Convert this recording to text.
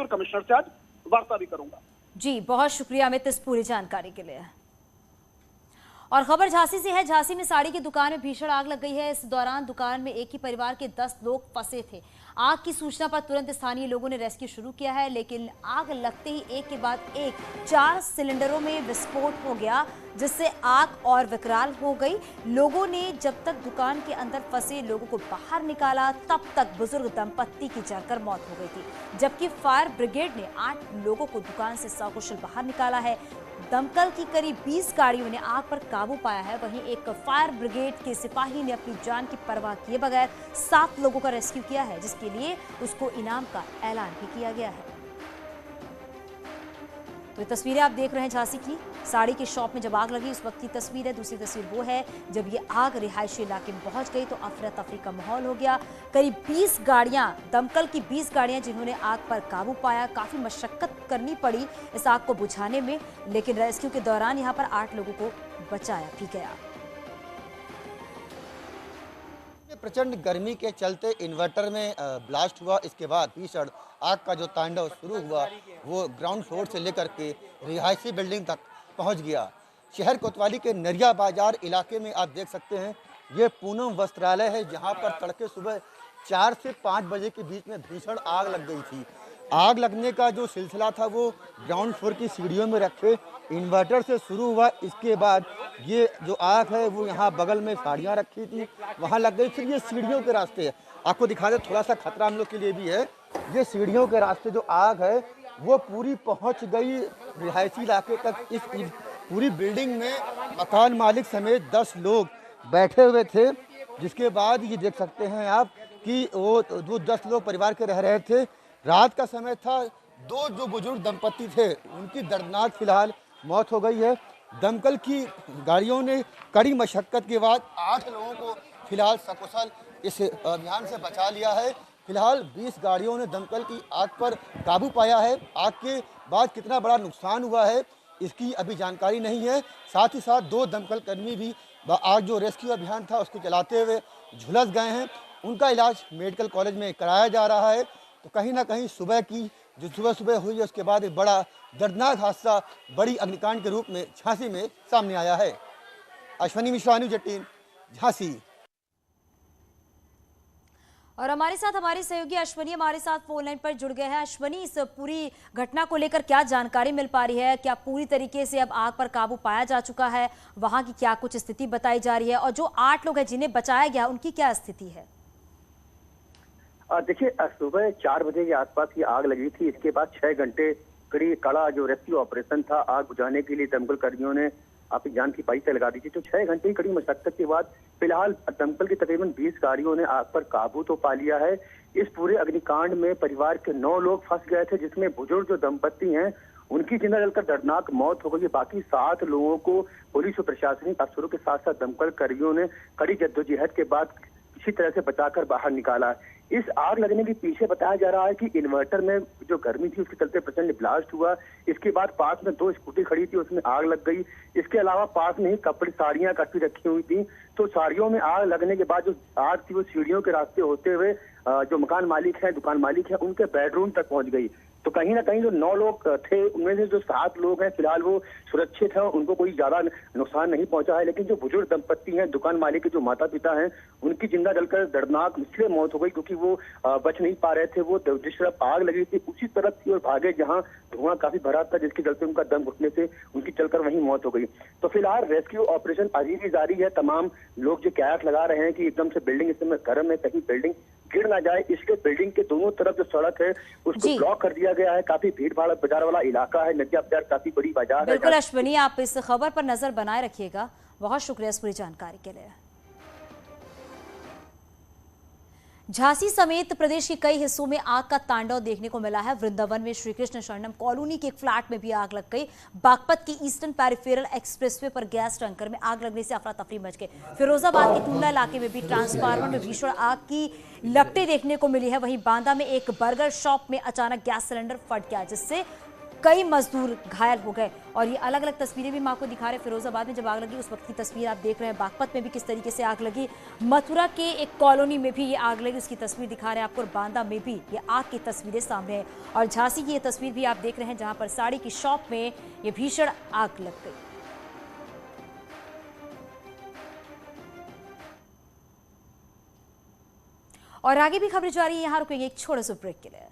और कमिश्नर से आज वार्ता भी करूंगा। जी, बहुत शुक्रिया अमित इस पूरी जानकारी के लिए। और खबर झांसी से है। झांसी में साड़ी की दुकान में भीषण आग लग गई है। इस दौरान दुकान में एक ही परिवार के 10 लोग फंसे थे। आग की सूचना पर तुरंत स्थानीय लोगों ने रेस्क्यू शुरू किया है, लेकिन आग लगते ही एक के बाद एक 4 सिलेंडरों में विस्फोट हो गया, जिससे आग और विकराल हो गई। लोगों ने जब तक दुकान के अंदर फंसे लोगों को बाहर निकाला, तब तक बुजुर्ग दंपत्ति की जलकर मौत हो गई थी, जबकि फायर ब्रिगेड ने 8 लोगों को दुकान से सकुशल बाहर निकाला है। दमकल की करीब 20 गाड़ियों ने आग पर काबू पाया है। वहीं एक फायर ब्रिगेड के सिपाही ने अपनी जान की परवाह किए बगैर 7 लोगों का रेस्क्यू किया है, जिसके लिए उसको इनाम का ऐलान भी किया गया है। तो ये तस्वीरें आप देख रहे हैं झांसी की साड़ी की शॉप में जब आग लगी उस वक्त की तस्वीर है। दूसरी तस्वीर वो है जब ये आग रिहायशी इलाके में पहुंच गई तो अफरा तफरी का माहौल हो गया। करीब 20 गाड़ियां, दमकल की 20 गाड़ियां जिन्होंने आग पर काबू पाया। काफी मशक्कत करनी पड़ी इस आग को बुझाने में, लेकिन रेस्क्यू के दौरान यहाँ पर 8 लोगों को बचाया भी गया। प्रचंड गर्मी के चलते इन्वर्टर में ब्लास्ट हुआ। इसके बाद भीषण आग का जो तांडव शुरू हुआ वो ग्राउंड फ्लोर से लेकर के रिहायशी बिल्डिंग तक पहुंच गया। शहर कोतवाली के नरिया बाजार इलाके में आप देख सकते हैं ये पूनम वस्त्रालय है, जहां पर तड़के सुबह 4 से 5 बजे के बीच में भीषण आग लग गई थी। आग लगने का जो सिलसिला था वो ग्राउंड फ्लोर की सीढ़ियों में रखे इन्वर्टर से शुरू हुआ। इसके बाद ये जो आग है वो यहाँ बगल में साड़ियाँ रखी थी वहाँ लग गई। फिर ये सीढ़ियों के रास्ते आपको दिखा दे, थोड़ा सा खतरा हम लोग के लिए भी है। ये सीढ़ियों के रास्ते जो आग है वो पूरी पहुँच गई रिहायशी इलाके तक। इस पूरी बिल्डिंग में मकान मालिक समेत 10 लोग बैठे हुए थे, जिसके बाद ये देख सकते हैं आप कि वो 10 लोग परिवार के रह रहे थे। रात का समय था। 2 जो बुजुर्ग दंपत्ति थे उनकी दर्दनाक फिलहाल मौत हो गई है। दमकल की गाड़ियों ने कड़ी मशक्कत के बाद 8 लोगों को फिलहाल सकुशल इस अभियान से बचा लिया है। फिलहाल 20 गाड़ियों ने दमकल की आग पर काबू पाया है। आग के बाद कितना बड़ा नुकसान हुआ है इसकी अभी जानकारी नहीं है। साथ ही साथ 2 दमकल कर्मी भी आग जो रेस्क्यू अभियान था उसको चलाते हुए झुलस गए हैं। उनका इलाज मेडिकल कॉलेज में कराया जा रहा है। तो कहीं ना कहीं सुबह की जो सुबह हुई है उसके बाद एक बड़ा दर्दनाक हादसा बड़ी अग्निकांड के रूप में झांसी में सामने आया है। अश्वनी मिश्रा, न्यूज़ 18, झांसी। और हमारे साथ हमारे सहयोगी अश्वनी हमारे साथ फोन लाइन पर जुड़ गए हैं। अश्वनी, इस पूरी घटना को लेकर क्या जानकारी मिल पा रही है? क्या पूरी तरीके से अब आग पर काबू पाया जा चुका है? वहां की क्या कुछ स्थिति बताई जा रही है? और जो 8 लोग हैं जिन्हें बचाया गया उनकी क्या स्थिति है? देखिए, सुबह 4 बजे के आसपास ये आग लगी थी। इसके बाद 6 घंटे कड़ा जो रेस्क्यू ऑपरेशन था आग बुझाने के लिए दमकल कर्मियों ने अपनी जान की पाई लगा दी थी। तो 6 घंटे की कड़ी मशक्कत के बाद फिलहाल दमकल की तकरीबन 20 गाड़ियों ने आग पर काबू तो पा लिया है। इस पूरे अग्निकांड में परिवार के 9 लोग फंस गए थे, जिसमें बुजुर्ग जो दंपत्ति हैं उनकी जिंदा जलकर दर्दनाक मौत हो गई। बाकी 7 लोगों को पुलिस और प्रशासनिक अफसरों के साथ साथ दमकल कर्मियों ने कड़ी जद्दोजहद के बाद किसी तरह से बचाकर बाहर निकाला। इस आग लगने के पीछे बताया जा रहा है कि इन्वर्टर में जो गर्मी थी उसके चलते प्रचंड ब्लास्ट हुआ। इसके बाद पास में 2 स्कूटी खड़ी थी, उसमें आग लग गई। इसके अलावा पास में ही कपड़े साड़ियां काफी रखी हुई थी। तो साड़ियों में आग लगने के बाद जो आग थी वो सीढ़ियों के रास्ते होते हुए जो मकान मालिक है, दुकान मालिक है, उनके बेडरूम तक पहुंच गई। तो कहीं ना कहीं जो 9 लोग थे उनमें से जो 7 लोग हैं फिलहाल वो सुरक्षित हैं, उनको कोई ज्यादा नुकसान नहीं पहुंचा है। लेकिन जो बुजुर्ग दंपत्ति हैं, दुकान मालिक के जो माता पिता हैं, उनकी जिंदा जलकर दर्दनाक इसलिए मौत हो गई क्योंकि वो बच नहीं पा रहे थे। वो जिस तरफ आग लगी थी उसी तरफ की ओर भागे जहां धुआं काफी भरा था, जिसके चलते उनका दम घुटने से उनकी चलकर वहीं मौत हो गई। तो फिलहाल रेस्क्यू ऑपरेशन अभी भी जारी है। तमाम लोग जो कयास लगा रहे हैं कि एकदम से बिल्डिंग इस समय गर्म है, कहीं बिल्डिंग गिर ना जाए, इसलिए बिल्डिंग के दोनों तरफ जो सड़क है उसको ब्लॉक कर दिया गया है। काफी भीड़ भाड़ बाजार वाला इलाका है, नदिया बाजार काफी बड़ी बाजार है। बिल्कुल अश्वनी, आप इस खबर पर नजर बनाए रखिएगा। बहुत शुक्रिया इस पूरी जानकारी के लिए। झांसी समेत प्रदेश के कई हिस्सों में आग का तांडव देखने को मिला है। वृंदावन में श्री कृष्ण शरणम कॉलोनी के एक फ्लैट में भी आग लग गई। बागपत की ईस्टर्न पेरिफेरल एक्सप्रेसवे पर गैस टैंकर में आग लगने से अफरा तफरी मच गई। फिरोजाबाद के टूंडला इलाके में भी ट्रांसफार्मर में भीषण आग की लपटें देखने को मिली है। वहीं बांदा में एक बर्गर शॉप में अचानक गैस सिलेंडर फट गया, जिससे कई मजदूर घायल हो गए। और ये अलग अलग तस्वीरें भी मैं आपको दिखा रहे हैं। फिरोजाबाद में जब आग लगी उस वक्त की तस्वीर आप देख रहे हैं। बागपत में भी किस तरीके से आग लगी, मथुरा के एक कॉलोनी में भी ये आग लगी, उसकी तस्वीर दिखा रहे हैं आपको। और बांदा में भी ये आग की तस्वीरें सामने है। और झांसी की ये तस्वीर भी आप देख रहे हैं जहां पर साड़ी की शॉप में ये भीषण आग लग गई। और आगे भी खबरें जारी है, यहां रुकेंगे एक छोटे से ब्रेक के लिए।